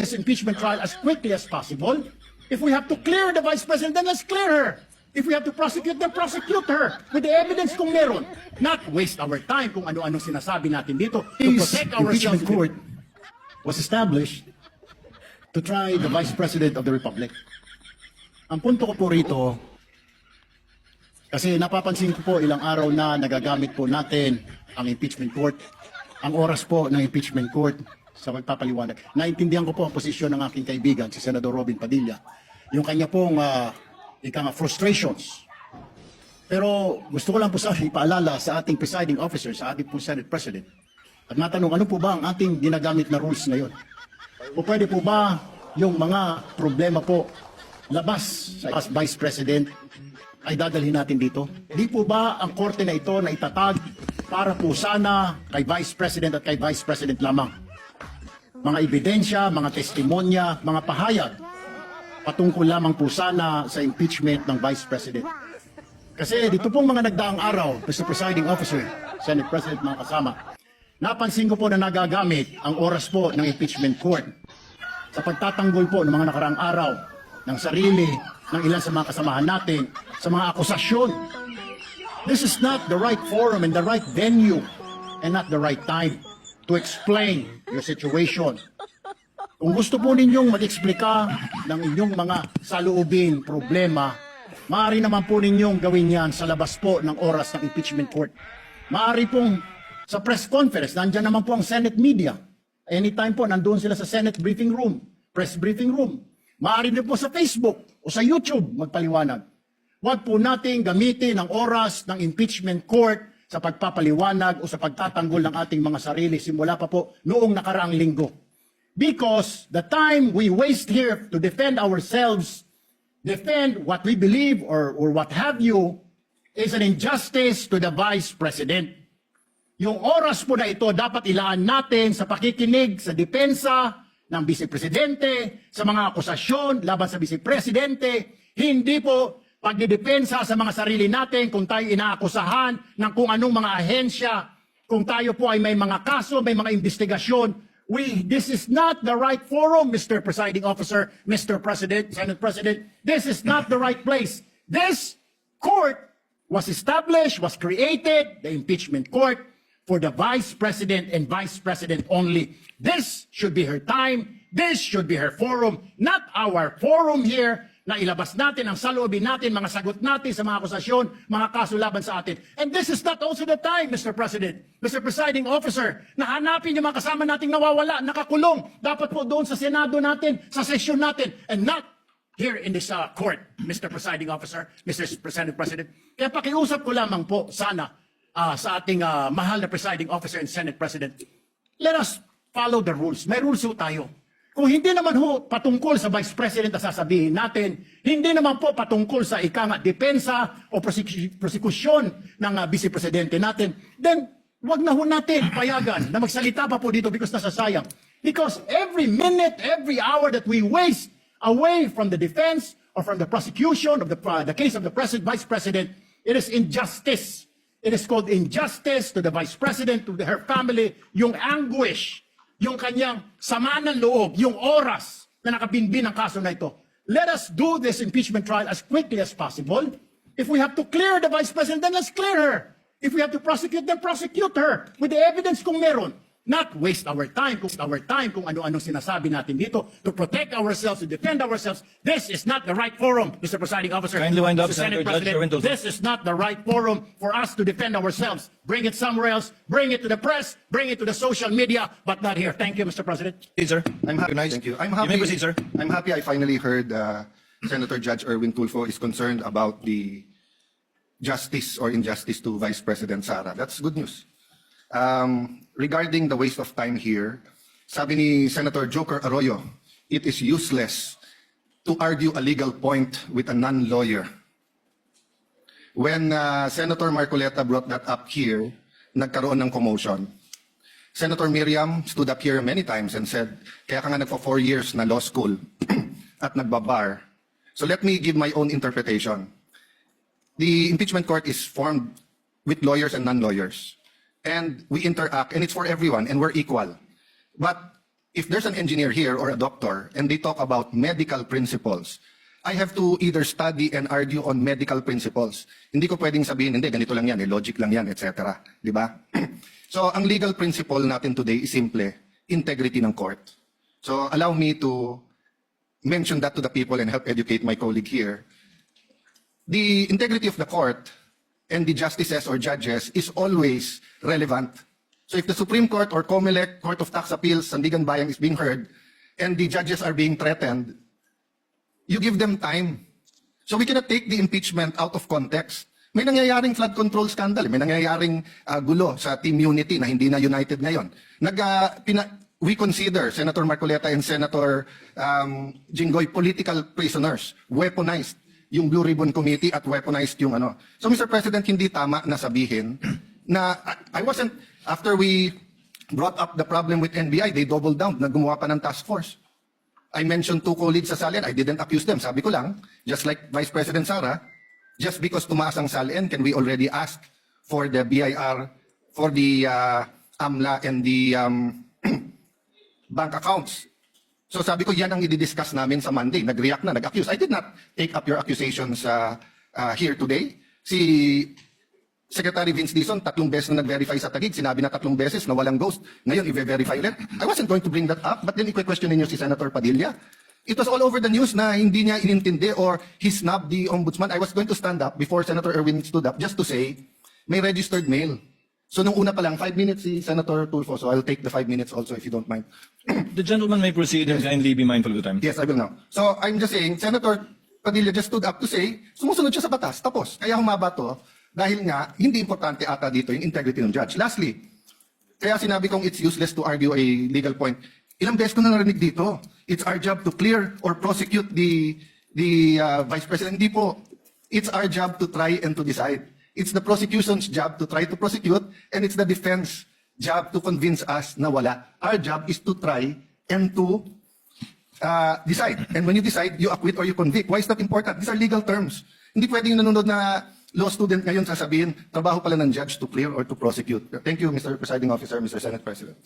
this impeachment trial as quickly as possible. If we have to clear the Vice President, then let's clear her. If we have to prosecute, then prosecute her with the evidence kung meron. Not waste our time kung ano-ano sinasabi natin dito to protect ourselves. Impeachment court was established to try the Vice President of the Republic. Ang punto ko po rito, kasi napapansin ko po ilang araw na nagagamit po natin ang impeachment court, ang oras po ng impeachment court sa pagpapaliwanag. Naintindihan ko po ang posisyon ng aking kaibigan, si Senador Robin Padilla, yung kanya pong frustrations. Pero gusto ko lang po sa ipaalala sa ating presiding officer, sa ating po Senate President, at matanong ano po ba ang ating ginagamit na rules ngayon? O pwede po ba yung mga problema po labas sa Vice President ay dadalhin natin dito? Di po ba ang korte na ito na itatag para po sana kay Vice President at kay Vice President lamang? Mga ebidensya, mga testimonya, mga pahayag patungkol lamang po sana sa impeachment ng Vice President. Kasi dito pong mga nagdaang araw, Mr. Presiding Officer, Senate President, mga kasama, napansin ko po na nagagamit ang oras po ng impeachment court sa pagtatanggol po ng mga nakaraang araw ng sarili ng ilan sa mga kasamahan natin sa mga akusasyon. This is not the right forum and the right venue and not the right time to explain your situation. Kung gusto po ninyong mag-explika ng inyong mga saloobin, problema, maaari naman po ninyong gawin yan sa labas po ng oras ng impeachment court. Maaari pong sa press conference, nandyan naman po ang Senate media. Anytime po, nandun sila sa Senate briefing room, press briefing room. Maaari din po sa Facebook o sa YouTube magpaliwanag. Huwag po nating gamitin ang oras ng impeachment court sa pagpapaliwanag o sa pagtatanggol ng ating mga sarili simula pa po noong nakaraang linggo. Because the time we waste here to defend ourselves, defend what we believe or what have you, is an injustice to the Vice President. Yung oras po na ito dapat ilaan natin sa pakikinig sa depensa ng Vice Presidente, sa mga akusasyon laban sa Vice Presidente, hindi po pagdidepensa sa mga sarili natin kung tayo inaakusahan ng kung anong mga ahensya, kung tayo po ay may mga kaso, may mga investigasyon. This is not the right forum, Mr. Presiding Officer, Mr. President, Senate President. This is not the right place. This court was established, was created, the impeachment court, for the Vice President and Vice President only. This should be her time. This should be her forum, not our forum here na ilabas natin ang saloobin natin, mga sagot natin sa mga akusasyon, mga kaso laban sa atin. And this is not also the time, Mr. President, Mr. Presiding Officer, na hanapin yung mga kasama nating nawawala, nakakulong. Dapat po doon sa Senado natin, sa sesyon natin, and not here in this court, Mr. Presiding Officer, Mr. Senate President. Kaya pakiusap ko lamang po sana sa ating mahal na Presiding Officer and Senate President, let us follow the rules. May rules ho tayo. Kung hindi naman ho patungkol sa Vice President na sasabihin natin, hindi naman po patungkol sa depensa o prosekusyon ng Vice Presidente natin, then wag na ho natin payagan na magsalita pa po dito because nasasayang. Because every minute, every hour that we waste away from the defense or from the prosecution of the case of the Vice President, it is injustice. It is called injustice to the Vice President, to her family, yung anguish, yung kanyang sama ng loob, yung oras na nakabinbin ang kaso na ito. Let us do this impeachment trial as quickly as possible. If we have to clear the Vice President, then let's clear her. If we have to prosecute, then prosecute her with the evidence kung meron. Not waste our time kung ano-ano sinasabi natin dito to protect ourselves, to defend ourselves. This is not the right forum, Mr. Presiding Officer. Kindly wind up, Mr. Senate Senator Judge President. Torrento. This is not the right forum for us to defend ourselves. Bring it somewhere else. Bring it to the press. Bring it to the social media, but not here. Thank you, Mr. President. Proceed, sir. I'm happy. Recognized. Thank you. I'm You happy. may proceed, sir. I'm happy. I finally heard Senator Judge Erwin Tulfo is concerned about the justice or injustice to Vice President Sara. That's good news. Regarding the waste of time here, sabi ni Senator Joker Arroyo, it is useless to argue a legal point with a non-lawyer. When Senator Marcoleta brought that up here, nagkaroon ng commotion. Senator Miriam stood up here many times and said, kaya ka nga nagpo 4 years na law school at nagbabar. So let me give my own interpretation. The impeachment court is formed with lawyers and non-lawyers. And we interact, and it's for everyone, and we're equal. But if there's an engineer here or a doctor and they talk about medical principles, I have to either study and argue on medical principles. Hindi ko pwedeng sabihin, hindi, ganito lang yan, logic lang yan, etc. Di ba? So, ang legal principle natin today is simple, integrity ng court. So, allow me to mention that to the people and help educate my colleague here. The integrity of the court and the justices or judges is always relevant. So if the Supreme Court or COMELEC, Court of Tax Appeals, Sandigan Bayan is being heard, and the judges are being threatened, you give them time. So we cannot take the impeachment out of context. May nangyayaring flood control scandal, may nangyayaring gulo sa Team Unity na hindi na united ngayon. We consider Senator Marcoleta and Senator Jinggoy political prisoners, weaponized yung Blue Ribbon Committee at weaponized yung ano. So Mr. President, hindi tama na sabihin na I wasn't, after we brought up the problem with NBI, they doubled down, na gumawa pa ng task force. I mentioned 2 colleagues sa Salen, I didn't accuse them. Sabi ko lang, just like Vice President Sara, just because tumaas ang Salen, can we already ask for the BIR, for the AMLA and the bank accounts? So sabi ko, yan ang i-discuss namin sa Monday. Nag-react na, nag-accuse. I did not take up your accusations here today. Si Secretary Vince Dizon, 3 beses na nag-verify sa Taguig. Sinabi na 3 beses na walang ghost. Ngayon, i-verify ulit. I wasn't going to bring that up, but then i-question ninyo si Senator Padilla. It was all over the news na hindi niya inintindi or he snubbed the ombudsman. I was going to stand up before Senator Erwin stood up just to say, may registered mail. So nung una pa lang, 5 minutes si Senator Tulfo. So I'll take the 5 minutes also if you don't mind. The gentleman may proceed and kindly be mindful of the time. Yes, I will now. So I'm just saying, Senator Padilla just stood up to say, sumusunod siya sa batas. Tapos, kaya humaba to, dahil nga, hindi importante ata dito yung integrity ng judge. Lastly, kaya sinabi kong it's useless to argue a legal point. Ilang beses ko na narinig dito, it's our job to clear or prosecute the Vice President. Hindi po. It's our job to try and to decide. It's the prosecution's job to try to prosecute, and it's the defense job to convince us na wala. Our job is to try and to decide. And when you decide, you acquit or you convict. Why is that important? These are legal terms. Hindi pwedeng yung nanonood na law student ngayon sasabihin, trabaho pala ng judge to clear or to prosecute. Thank you, Mr. Presiding Officer, Mr. Senate President.